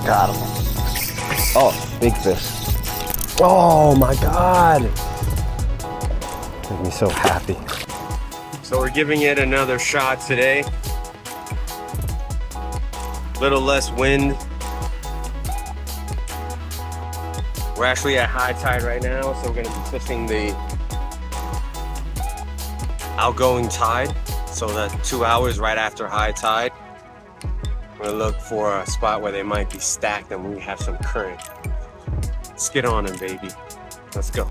Got him. Oh, big fish. Oh my God. Make me so happy. So we're giving it another shot today. Little less wind. We're actually at high tide right now, so we're gonna be fishing the outgoing tide. So that 2 hours right after high tide. We're gonna look for a spot where they might be stacked and we have some current. Let's get on them, baby. Let's go.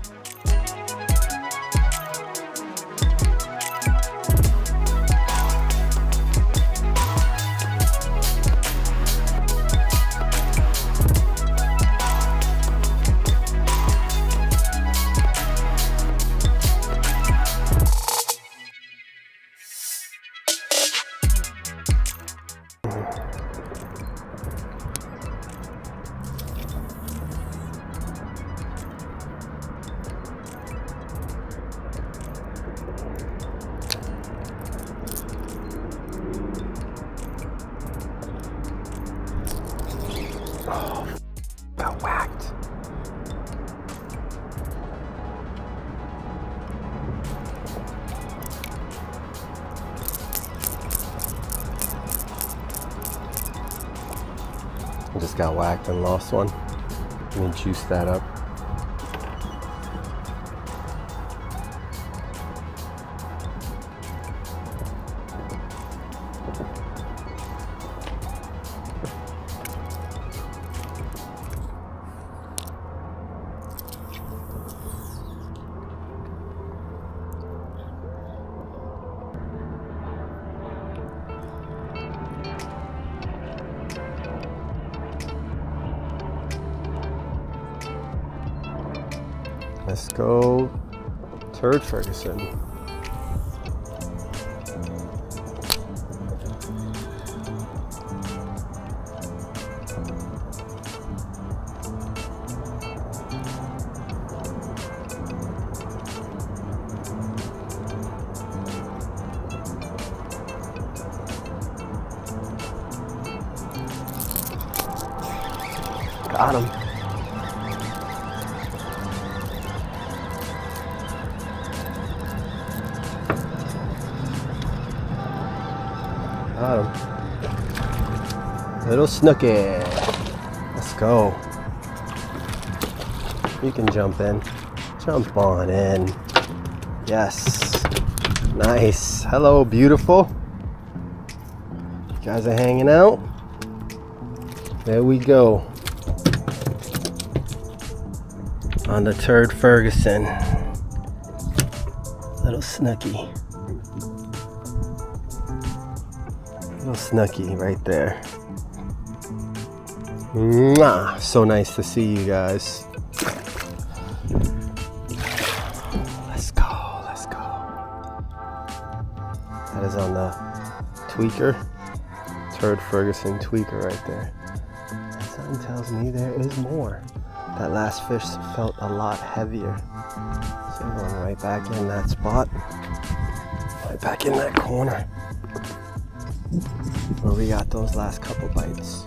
Oh, got whacked. I just got whacked and lost one. Let me juice that up. Let's go, Turd Ferguson. Got him. Got him. Little snooky. Let's go. You can jump in. Jump on in. Yes. Nice. Hello, beautiful. You guys are hanging out. There we go. On the Turd Ferguson. Little snooky. Little snooky right there. Mwah! So nice to see you guys. Let's go, let's go. That is on the tweaker. Turd Ferguson tweaker right there. Something tells me there is more. That last fish felt a lot heavier. So I'm going right back in that spot. Right back in that corner. Where we got those last couple bites.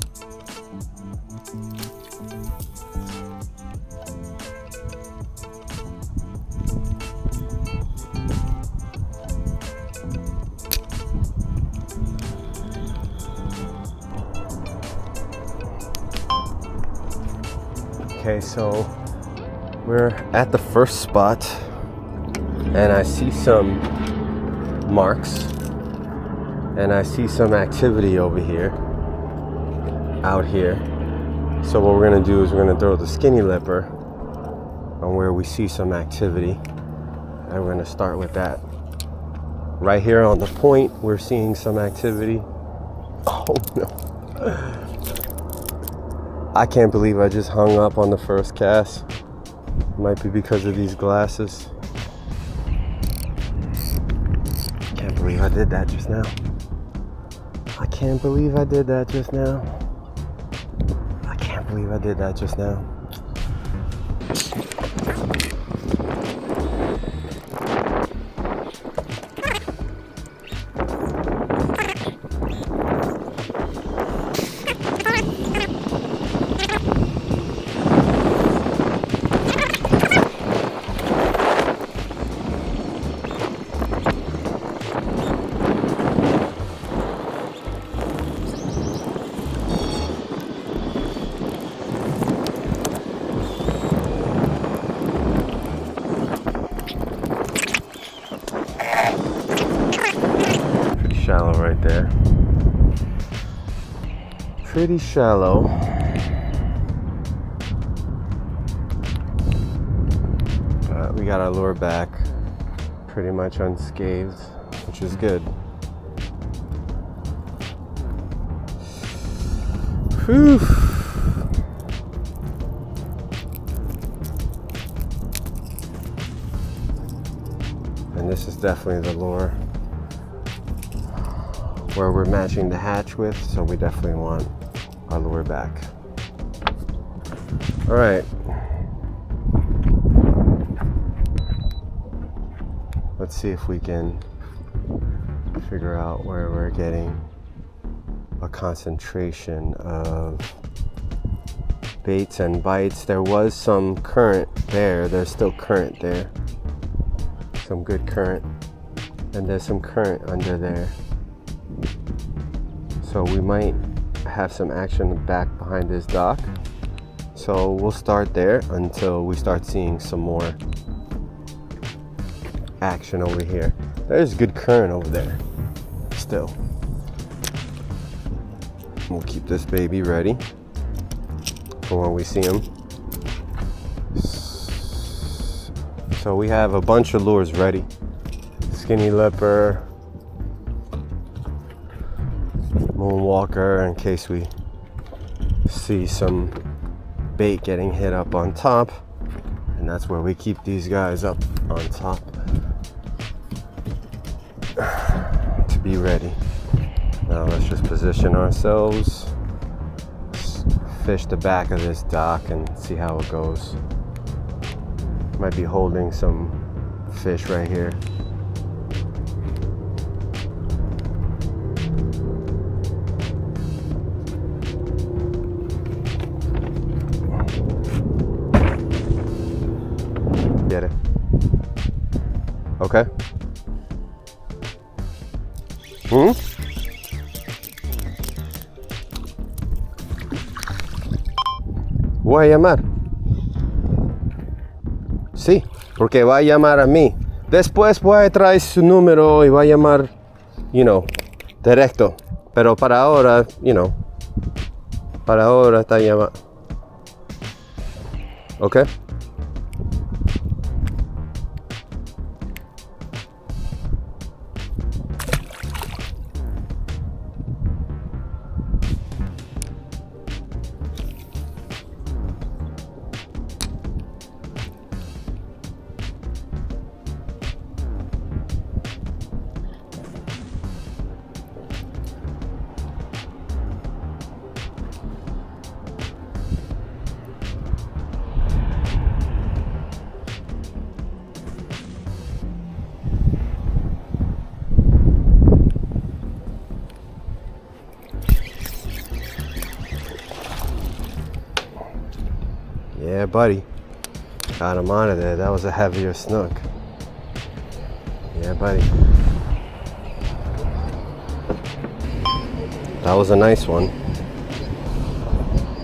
Okay, so we're at the first spot and I see some marks and I see some activity over here, out here. So what we're gonna do is we're gonna throw the skinny lipper on where we see some activity, and we're gonna start with that. Right here on the point, we're seeing some activity. Oh no. I can't believe I just hung up on the first cast. Might be because of these glasses. Can't believe I did that just now. I can't believe I did that just now. I can't believe I did that just now. pretty shallow. But we got our lure back pretty much unscathed, which is good. Whew. And this is definitely the lure where we're matching the hatch with, so we definitely want our lure back. All right. Let's see if we can figure out where we're getting a concentration of baits and bites. There was some current there. There's still current there. Some good current. And there's some current under there. So we might have some action back behind this dock. So we'll start there until we start seeing some more action over here. There's good current over there still. We'll keep this baby ready for when we see him. So we have a bunch of lures ready. Skinny lipper, moonwalker, in case we see some bait getting hit up on top, and that's where we keep these guys up on top to be ready. Now let's just position ourselves, fish the back of this dock and see how it goes. Might be holding some fish right here. Get it? Okay. Voy a llamar. Sí, porque va a llamar a mí. Después voy a traer su número y va a llamar, directo. Pero para ahora, para ahora está llamando. Okay. Yeah, buddy. Got him out of there. That was a heavier snook. Yeah, buddy. That was a nice one.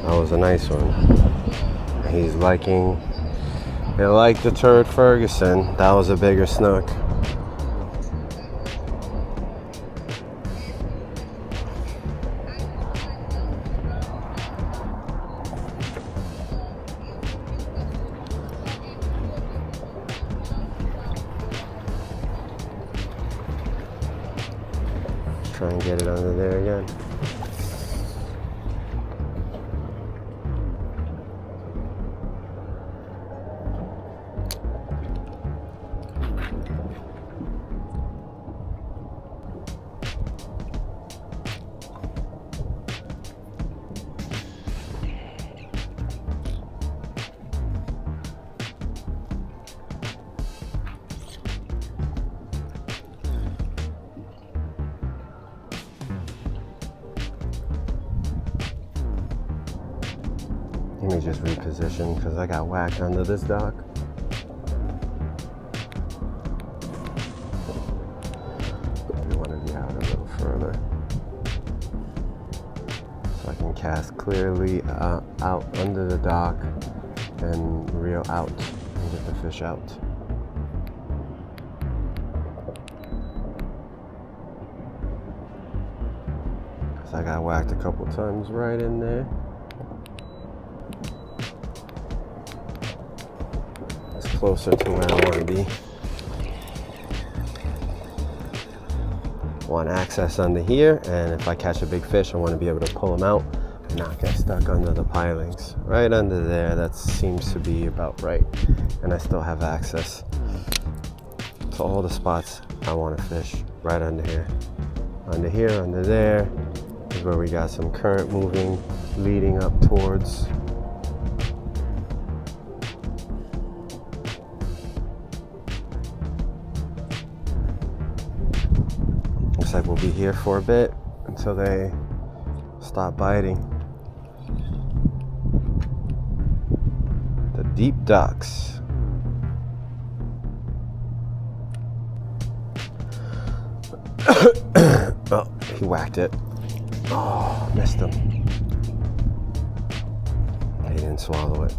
That was a nice one. He's liking it like the turd Ferguson. That was a bigger snook. Try and get it under there again. Let me just reposition because I got whacked under this dock. We want to be out a little further so I can cast clearly out under the dock and reel out and get the fish out. So I got whacked a couple times right in there. It's closer to where I want to be. Want access under here, and if I catch a big fish, I want to be able to pull them out and not get stuck under the pilings. Right under there, that seems to be about right. And I still have access to all the spots I want to fish. Right under here. Under here, under there is where we got some current moving, leading up towards. Looks like we'll be here for a bit until they stop biting. The deep ducks. Oh, he whacked it. Oh, missed him. He didn't swallow it.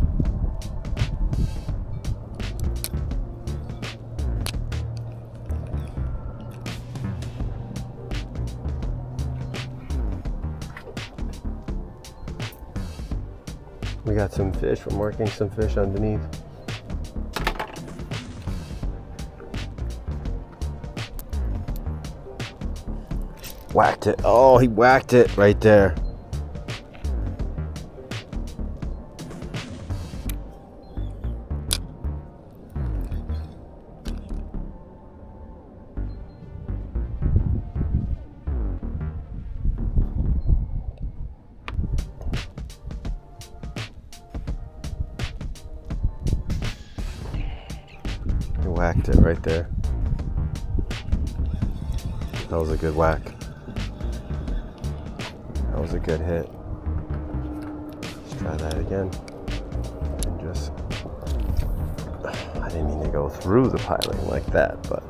We got some fish. We're marking some fish underneath. Whacked it. Oh, he whacked it right there. He whacked it right there. That was a good whack. That was a good hit. Let's try that again. And just, I didn't mean to go through the piling like that, but.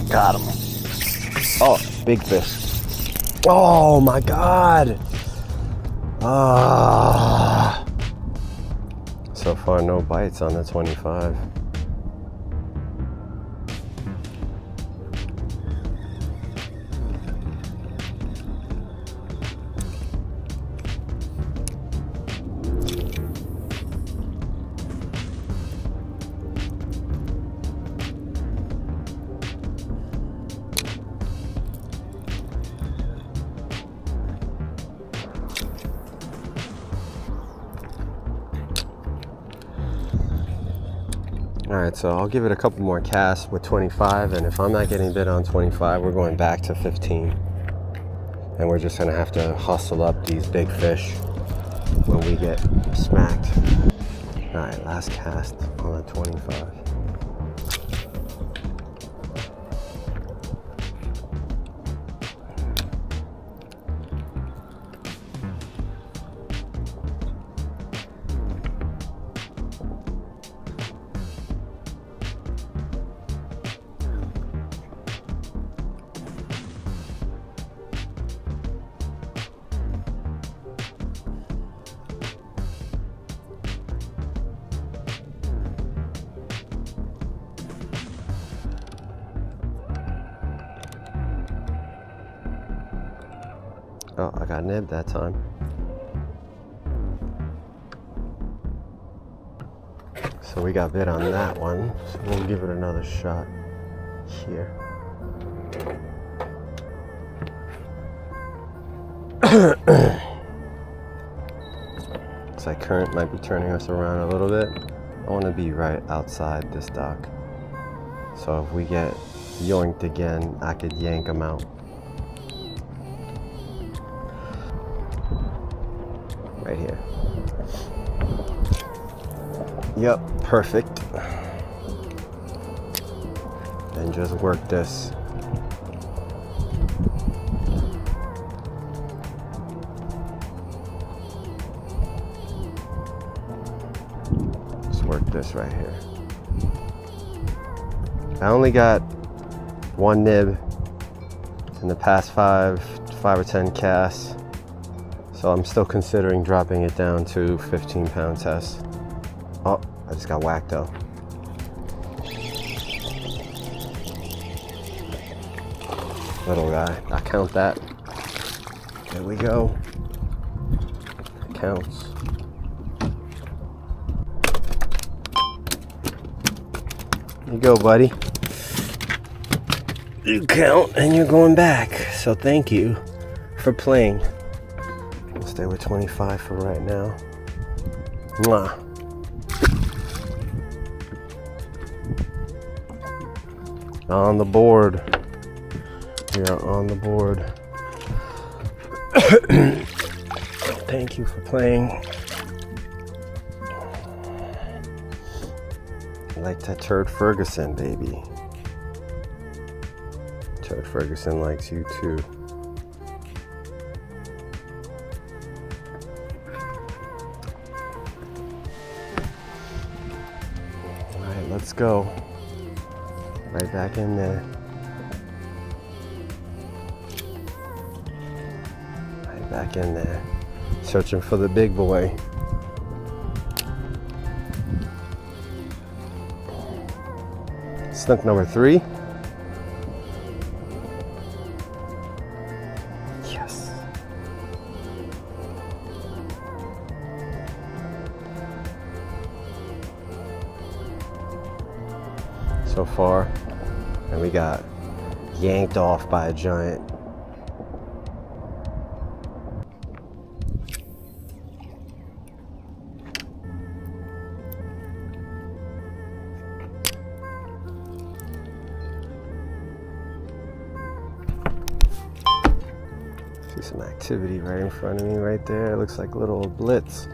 Got him. Oh, big fish. Oh my God. Ah. So far, no bites on the 25. All right, so I'll give it a couple more casts with 25, and if I'm not getting bit on 25, we're going back to 15. And we're just gonna have to hustle up these big fish when we get smacked. All right, last cast on the 25. Oh, I got nibbed that time. So we got bit on that one, so we'll give it another shot here. Looks like current might be turning us around a little bit. I want to be right outside this dock. So if we get yoinked again, I could yank them out. Right here. Yep, perfect. And just work this. work this right here. I only got one nib in the past five or 10 casts, so I'm still considering dropping it down to 15-pound test. Oh, I just got whacked though. Little guy, I count that. There we go. It counts. There you go, buddy. You count and you're going back. So thank you for playing. We'll stay with 25 for right now. Mwah. On the board. We are on the board. Thank you for playing. Like that Turd Ferguson, baby. Turd Ferguson likes you too. Alright, let's go. Right back in there. Right back in there. Searching for the big boy. Snook number 3. Yes. So far, and we got yanked off by a giant. See some activity right in front of me right there. It looks like a little blitz.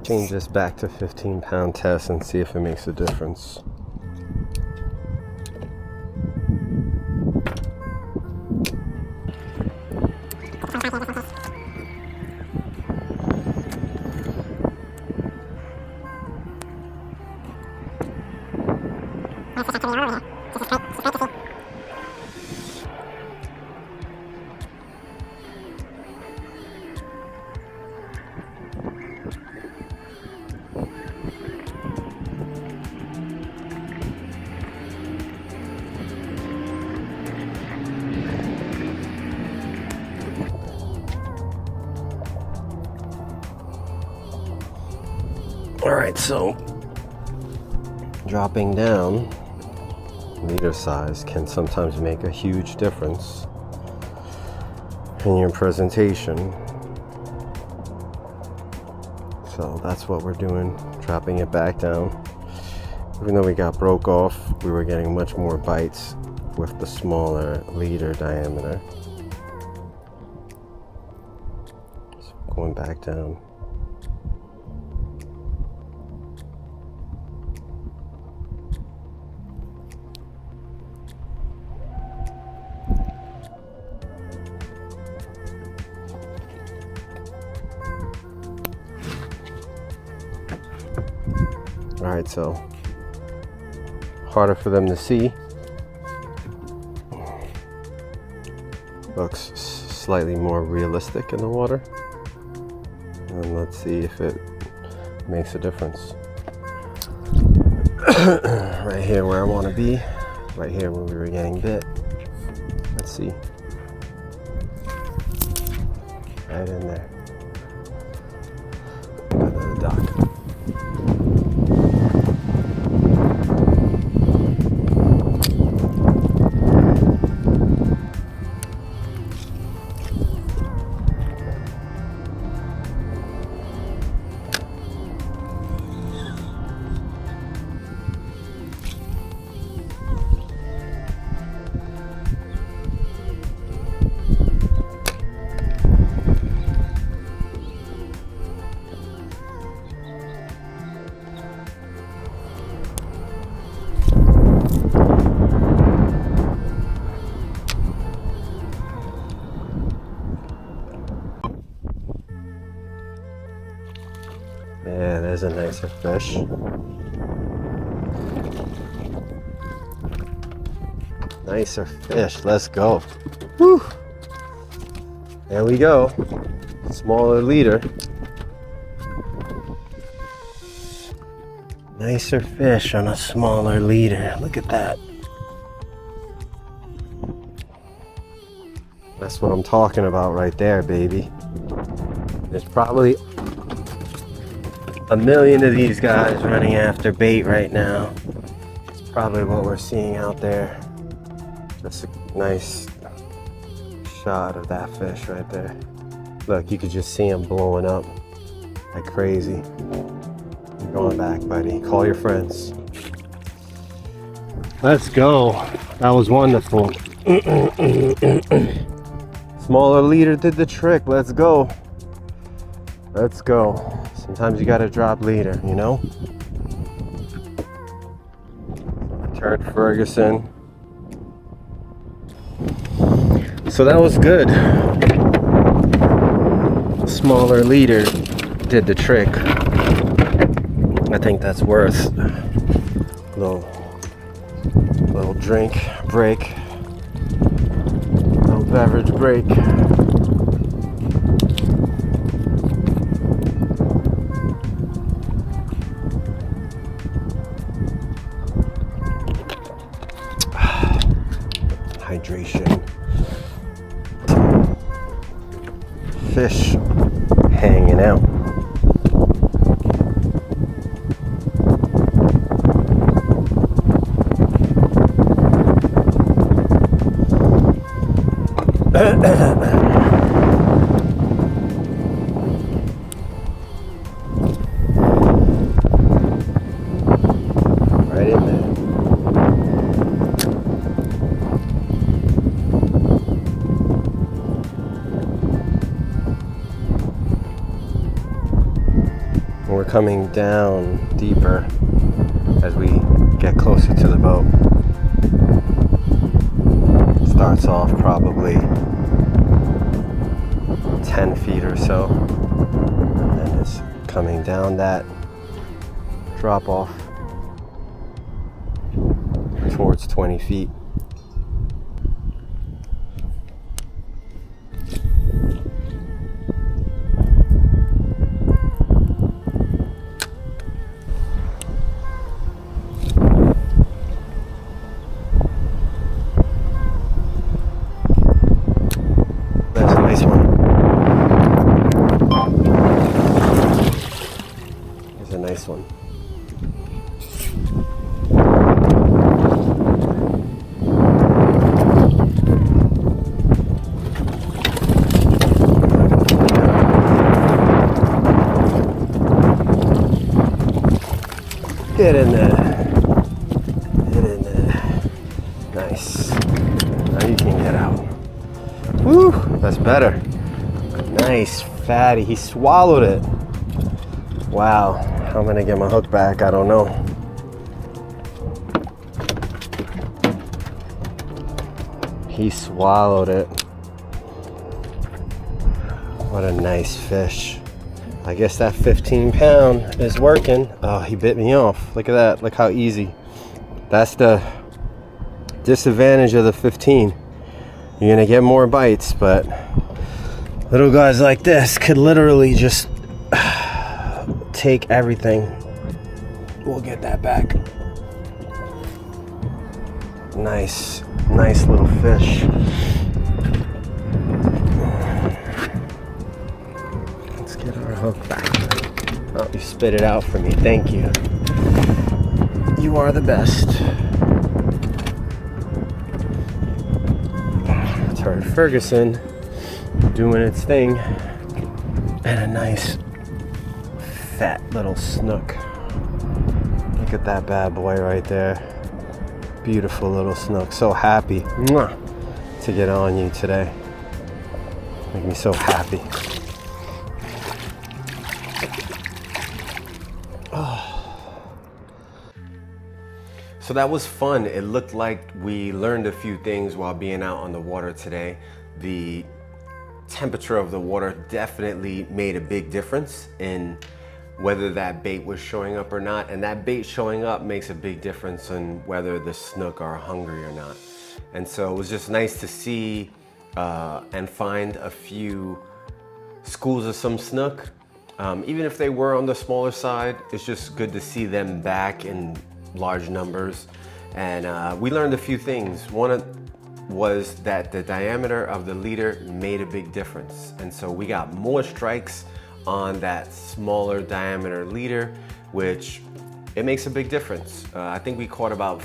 Change this back to 15-pound test and see if it makes a difference. All right, so dropping down leader size can sometimes make a huge difference in your presentation. So that's what we're doing, dropping it back down. Even though we got broke off, we were getting much more bites with the smaller leader diameter. So going back down. All right, so harder for them to see. Looks slightly more realistic in the water. And let's see if it makes a difference. Right here where I want to be. Right here where we were getting bit. Let's see. Right in there. Under the dock. Yeah, there's a nicer fish. Nicer fish, let's go. Whew. There we go. Smaller leader. Nicer fish on a smaller leader. Look at that. That's what I'm talking about right there, baby. There's probably a million of these guys running after bait right now. It's probably what we're seeing out there. Just a nice shot of that fish right there. Look, you could just see him blowing up like crazy. You're going back, buddy. Call your friends. Let's go. That was wonderful. Smaller leader did the trick. Let's go. Let's go. Sometimes you gotta drop leader, you know? Turd Ferguson. So that was good. Smaller leader did the trick. I think that's worth a little drink break. Little beverage break. Hydration. Fish hanging out. Right in there. We're coming down deeper as we get closer to the boat. Starts off probably 10 feet or so, and then it's coming down that drop off towards 20 feet. Nice one. Get in there. Get in there. Nice. Now you can get out. Woo, that's better. Nice, fatty. He swallowed it. Wow, how I'm gonna get my hook back, I don't know. He swallowed it. What a nice fish. I guess that 15 pound is working. Oh, he bit me off. Look at that, look how easy. That's the disadvantage of the 15. You're gonna get more bites, but little guys like this could literally just take everything. We'll get that back. Nice, nice little fish. Let's get our hook back. Oh, you spit it out for me. Thank you. You are the best. Turd Ferguson doing its thing, and a nice fat little snook. Look at that bad boy right there. Beautiful little snook. So happy to get on you today. Make me so happy. So that was fun. It looked like we learned a few things while being out on the water today. The temperature of the water definitely made a big difference in whether that bait was showing up or not. And that bait showing up makes a big difference in whether the snook are hungry or not. And so it was just nice to see and find a few schools of some snook. Even if they were on the smaller side, it's just good to see them back in large numbers. And we learned a few things. One was that the diameter of the leader made a big difference. And so we got more strikes on that smaller diameter leader, which it makes a big difference. I think we caught about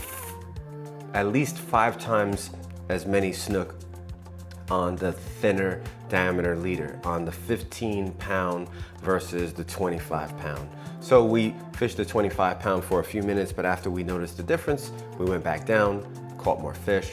at least 5 times as many snook on the thinner diameter leader, on the 15 pound versus the 25 pound. So we fished the 25 pound for a few minutes, but after we noticed the difference, we went back down, caught more fish.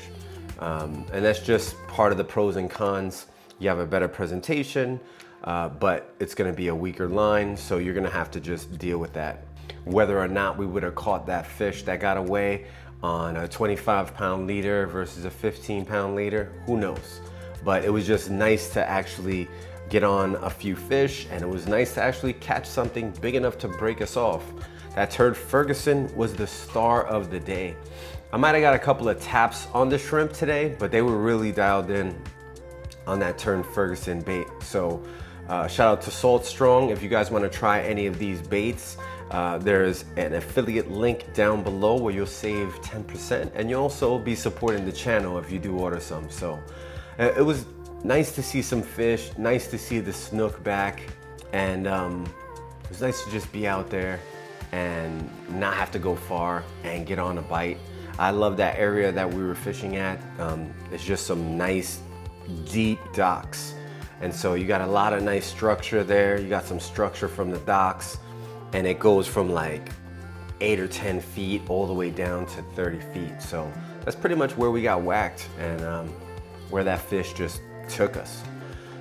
And that's just part of the pros and cons. You have a better presentation, but it's gonna be a weaker line, so you're gonna have to just deal with that. Whether or not we would have caught that fish that got away on a 25 pound leader versus a 15 pound leader, who knows? But it was just nice to actually get on a few fish, and it was nice to actually catch something big enough to break us off. That Turd Ferguson was the star of the day. I might have got a couple of taps on the shrimp today, but they were really dialed in on that Turd Ferguson bait. So shout out to Salt Strong. If you guys want to try any of these baits, there's an affiliate link down below where you'll save 10%, and you'll also be supporting the channel if you do order some. So it was nice to see some fish, nice to see the snook back, and it was nice to just be out there and not have to go far and get on a bite. I love that area that we were fishing at. It's just some nice deep docks, and so you got a lot of nice structure there. You got some structure from the docks, and it goes from like 8 or 10 feet all the way down to 30 feet. So that's pretty much where we got whacked, and where that fish just took us.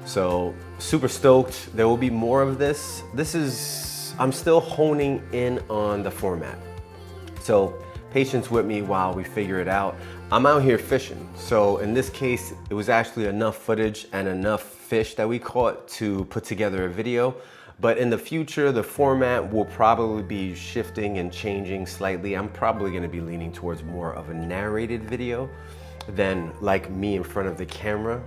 So super stoked. There will be more of this. I'm still honing in on the format. So patience with me while we figure it out. I'm out here fishing. So in this case, it was actually enough footage and enough fish that we caught to put together a video. But in the future, the format will probably be shifting and changing slightly. I'm probably gonna be leaning towards more of a narrated video than like me in front of the camera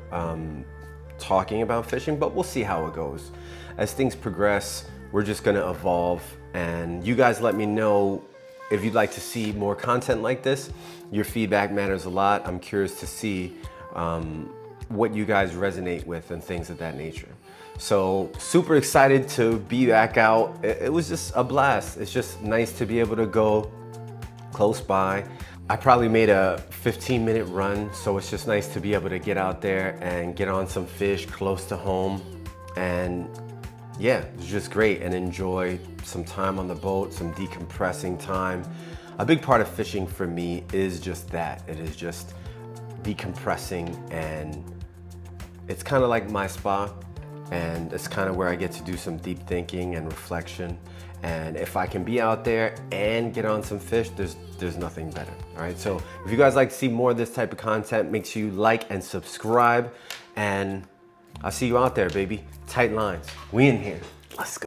talking about fishing, but we'll see how it goes. As things progress, we're just gonna evolve, and you guys let me know if you'd like to see more content like this. Your feedback matters a lot. I'm curious to see what you guys resonate with and things of that nature. So super excited to be back out. It was just a blast. It's just nice to be able to go close by. I probably made a 15-minute run, so it's just nice to be able to get out there and get on some fish close to home and yeah, it's just great, and enjoy some time on the boat, some decompressing time. A big part of fishing for me is just that. It is just decompressing, and it's kind of like my spa, and it's kind of where I get to do some deep thinking and reflection. And if I can be out there and get on some fish, there's nothing better. All right, so if you guys like to see more of this type of content, make sure you like and subscribe, and I'll see you out there, baby. Tight lines. We in here. Let's go.